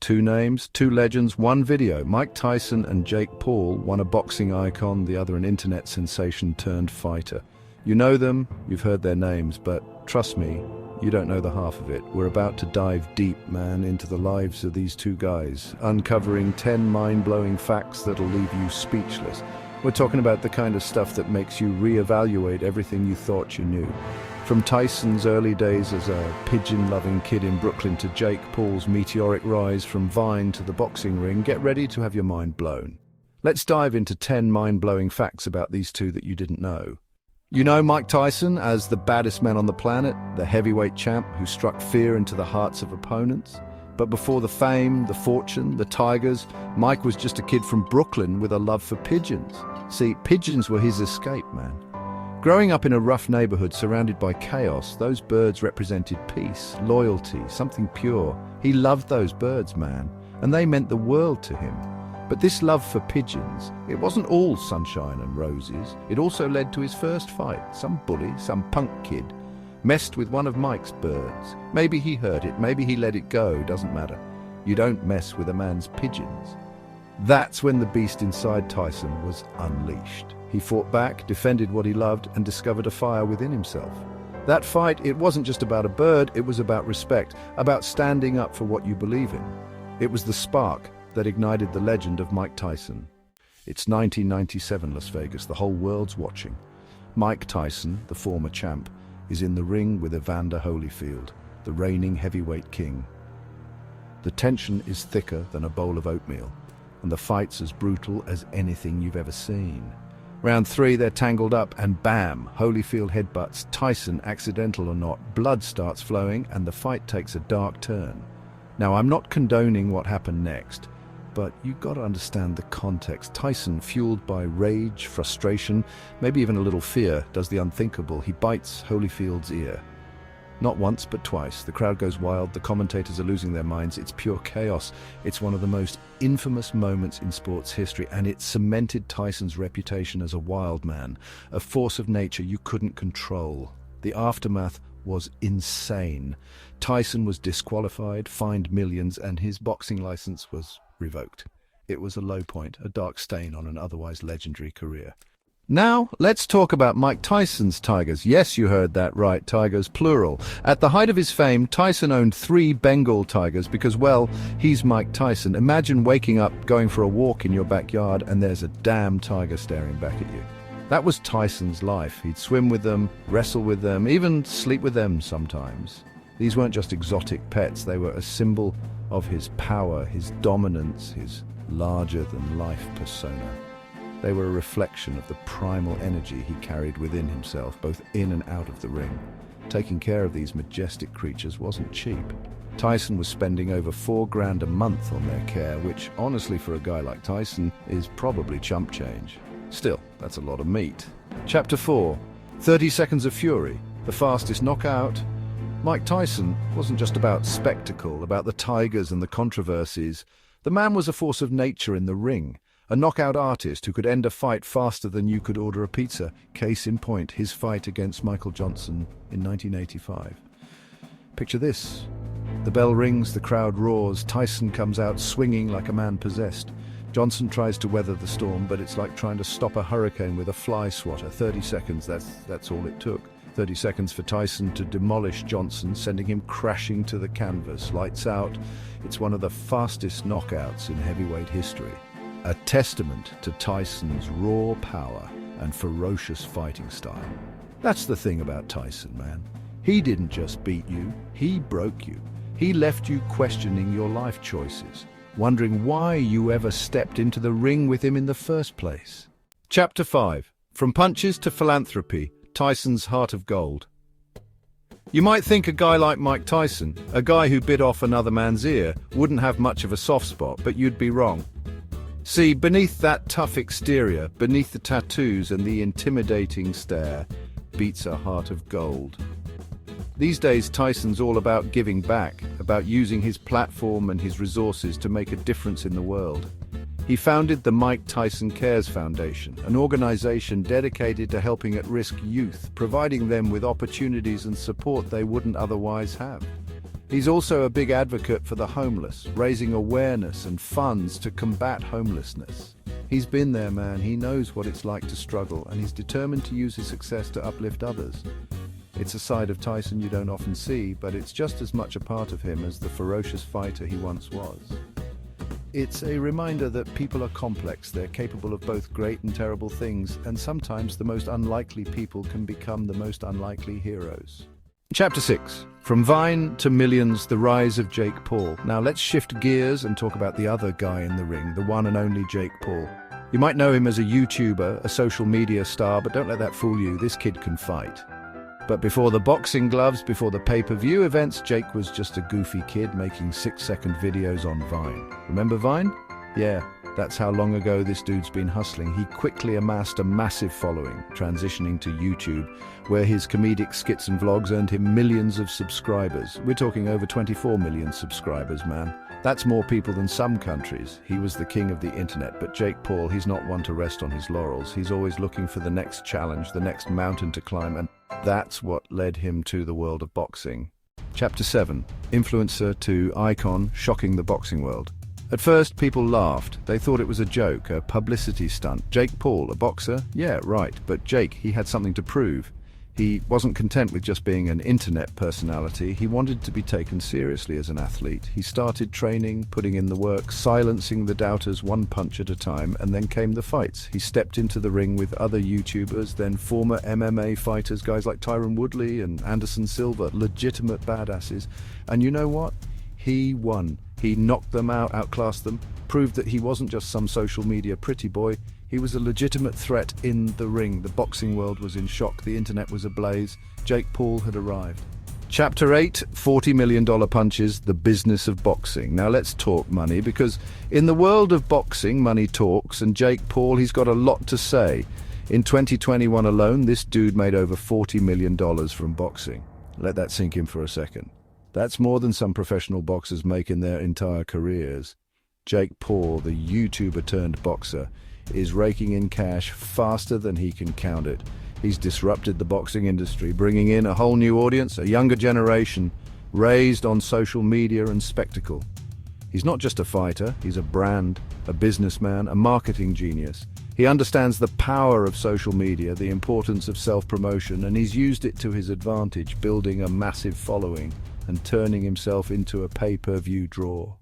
Two names, two legends, one video. Mike Tyson and Jake Paul, one a boxing icon, the other an internet sensation turned fighter. You know them, you've heard their names, but trust me, you don't know the half of it. We're about to dive deep, man, into the lives of these two guys, uncovering 10 mind-blowing facts that'll leave you speechless. We're talking about the kind of stuff that makes you reevaluate everything you thought you knew. From Tyson's early days as a pigeon-loving kid in Brooklyn to Jake Paul's meteoric rise from Vine to the boxing ring, get ready to have your mind blown. Let's dive into 10 mind-blowing facts about these two that you didn't know. You know Mike Tyson as the baddest man on the planet, the heavyweight champ who struck fear into the hearts of opponents. But before the fame, the fortune, the tigers, Mike was just a kid from Brooklyn with a love for pigeons. See, pigeons were his escape, man. Growing up in a rough neighborhood surrounded by chaos, those birds represented peace, loyalty, something pure. He loved those birds, man, and they meant the world to him. But this love for pigeons, it wasn't all sunshine and roses. It also led to his first fight. Some bully, some punk kid, messed with one of Mike's birds. Maybe he hurt it, maybe he let it go, doesn't matter. You don't mess with a man's pigeons. That's when the beast inside Tyson was unleashed. He fought back, defended what he loved, and discovered a fire within himself. That fight, it wasn't just about a bird, it was about respect, about standing up for what you believe in. It was the spark that ignited the legend of Mike Tyson. It's 1997 Las Vegas, the whole world's watching. Mike Tyson, the former champ, is in the ring with Evander Holyfield, the reigning heavyweight king. The tension is thicker than a bowl of oatmeal, and the fight's as brutal as anything you've ever seen. Round 3, they're tangled up, and bam, Holyfield headbutts Tyson, accidental or not. Blood starts flowing, and the fight takes a dark turn. Now, I'm not condoning what happened next, but you've got to understand the context. Tyson, fueled by rage, frustration, maybe even a little fear, does the unthinkable. He bites Holyfield's ear. Not once, but twice. The crowd goes wild, the commentators are losing their minds. It's pure chaos. It's one of the most infamous moments in sports history, and it cemented Tyson's reputation as a wild man, a force of nature you couldn't control. The aftermath was insane. Tyson was disqualified, fined millions, and his boxing license was revoked. It was a low point, a dark stain on an otherwise legendary career. Now, let's talk about Mike Tyson's tigers. Yes, you heard that right, tigers plural. At the height of his fame, Tyson owned 3 Bengal tigers because, well, he's Mike Tyson. Imagine waking up, going for a walk in your backyard, and there's a damn tiger staring back at you. That was Tyson's life. He'd swim with them, wrestle with them, even sleep with them sometimes. These weren't just exotic pets, they were a symbol of his power, his dominance, his larger-than-life persona. They were a reflection of the primal energy he carried within himself, both in and out of the ring. Taking care of these majestic creatures wasn't cheap. Tyson was spending over $4,000 a month on their care, which, honestly, for a guy like Tyson, is probably chump change. Still, that's a lot of meat. Chapter 4. 30 Seconds of Fury. The fastest knockout. Mike Tyson wasn't just about spectacle, about the tigers and the controversies. The man was a force of nature in the ring. A knockout artist who could end a fight faster than you could order a pizza. Case in point, his fight against Michael Johnson in 1985. Picture this. The bell rings, the crowd roars. Tyson comes out swinging like a man possessed. Johnson tries to weather the storm, but it's like trying to stop a hurricane with a fly swatter. 30 seconds, that's all it took. 30 seconds for Tyson to demolish Johnson, sending him crashing to the canvas. Lights out. It's one of the fastest knockouts in heavyweight history. A testament to Tyson's raw power and ferocious fighting style. That's the thing about Tyson, man. He didn't just beat you, he broke you. He left you questioning your life choices, wondering why you ever stepped into the ring with him in the first place. Chapter 5. From punches to philanthropy, Tyson's heart of gold. You might think a guy like Mike Tyson, a guy who bit off another man's ear, wouldn't have much of a soft spot, but you'd be wrong. See, beneath that tough exterior, beneath the tattoos and the intimidating stare, beats a heart of gold. These days, Tyson's all about giving back, about using his platform and his resources to make a difference in the world. He founded the Mike Tyson Cares Foundation, an organization dedicated to helping at-risk youth, providing them with opportunities and support they wouldn't otherwise have. He's also a big advocate for the homeless, raising awareness and funds to combat homelessness. He's been there, man. He knows what it's like to struggle, and he's determined to use his success to uplift others. It's a side of Tyson you don't often see, but it's just as much a part of him as the ferocious fighter he once was. It's a reminder that people are complex. They're capable of both great and terrible things, and sometimes the most unlikely people can become the most unlikely heroes. Chapter 6. From Vine to Millions, the rise of Jake Paul. Now let's shift gears and talk about the other guy in the ring, the one and only Jake Paul. You might know him as a YouTuber, a social media star, but don't let that fool you. This kid can fight. But before the boxing gloves, before the pay-per-view events, Jake was just a goofy kid making 6-second videos on Vine. Remember Vine? Yeah, that's how long ago this dude's been hustling. He quickly amassed a massive following, transitioning to YouTube, where his comedic skits and vlogs earned him millions of subscribers. We're talking over 24 million subscribers, man. That's more people than some countries. He was the king of the internet, but Jake Paul, he's not one to rest on his laurels. He's always looking for the next challenge, the next mountain to climb, and that's what led him to the world of boxing. Chapter 7. Influencer to icon, shocking the boxing world. At first, people laughed. They thought it was a joke, a publicity stunt. Jake Paul, a boxer? Yeah, right. But Jake, he had something to prove. He wasn't content with just being an internet personality. He wanted to be taken seriously as an athlete. He started training, putting in the work, silencing the doubters one punch at a time, and then came the fights. He stepped into the ring with other YouTubers, then former MMA fighters, guys like Tyron Woodley and Anderson Silva, legitimate badasses. And you know what? He won. He knocked them out, outclassed them, proved that he wasn't just some social media pretty boy. He was a legitimate threat in the ring. The boxing world was in shock. The internet was ablaze. Jake Paul had arrived. Chapter 8, $40 million punches, the business of boxing. Now let's talk money, because in the world of boxing, money talks, and Jake Paul, he's got a lot to say. In 2021 alone, this dude made over $40 million from boxing. Let that sink in for a second. That's more than some professional boxers make in their entire careers. Jake Paul, the YouTuber turned boxer, is raking in cash faster than he can count it. He's disrupted the boxing industry, bringing in a whole new audience, a younger generation, raised on social media and spectacle. He's not just a fighter, he's a brand, a businessman, a marketing genius. He understands the power of social media, the importance of self-promotion, and he's used it to his advantage, building a massive following and turning himself into a pay-per-view draw.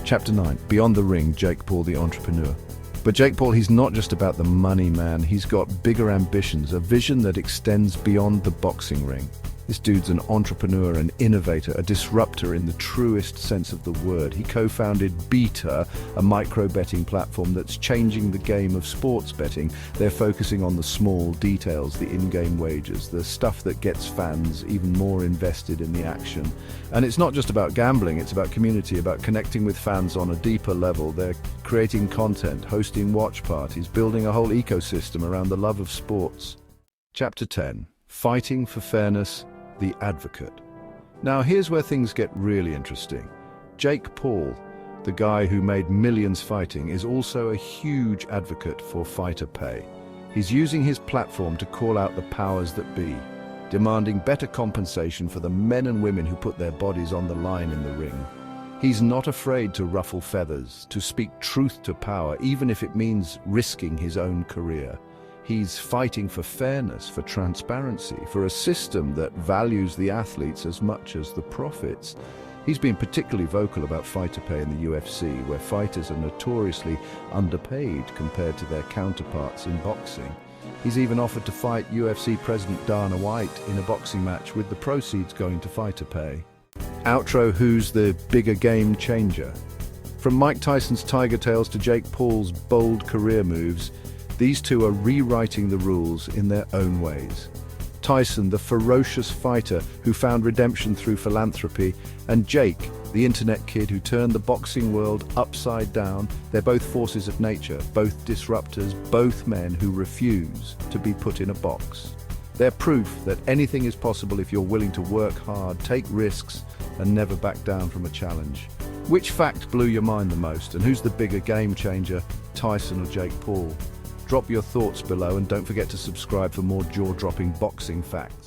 Chapter 9, Beyond the Ring, Jake Paul the entrepreneur. But Jake Paul, he's not just about the money, man. He's got bigger ambitions, a vision that extends beyond the boxing ring. This dude's an entrepreneur, an innovator, a disruptor in the truest sense of the word. He co-founded Beta, a micro-betting platform that's changing the game of sports betting. They're focusing on the small details, the in-game wagers, the stuff that gets fans even more invested in the action. And it's not just about gambling, it's about community, about connecting with fans on a deeper level. They're creating content, hosting watch parties, building a whole ecosystem around the love of sports. Chapter 10. Fighting for Fairness, the advocate. Now here's where things get really interesting. Jake Paul, the guy who made millions fighting, is also a huge advocate for fighter pay. He's using his platform to call out the powers that be, demanding better compensation for the men and women who put their bodies on the line in the ring. He's not afraid to ruffle feathers, to speak truth to power, even if it means risking his own career. He's fighting for fairness, for transparency, for a system that values the athletes as much as the profits. He's been particularly vocal about fighter pay in the UFC, where fighters are notoriously underpaid compared to their counterparts in boxing. He's even offered to fight UFC President Dana White in a boxing match, with the proceeds going to fighter pay. Outro, who's the bigger game changer? From Mike Tyson's Tiger Tales to Jake Paul's bold career moves, these two are rewriting the rules in their own ways. Tyson, the ferocious fighter who found redemption through philanthropy, and Jake, the internet kid who turned the boxing world upside down. They're both forces of nature, both disruptors, both men who refuse to be put in a box. They're proof that anything is possible if you're willing to work hard, take risks, and never back down from a challenge. Which fact blew your mind the most, and who's the bigger game changer, Tyson or Jake Paul? Drop your thoughts below, and don't forget to subscribe for more jaw-dropping boxing facts.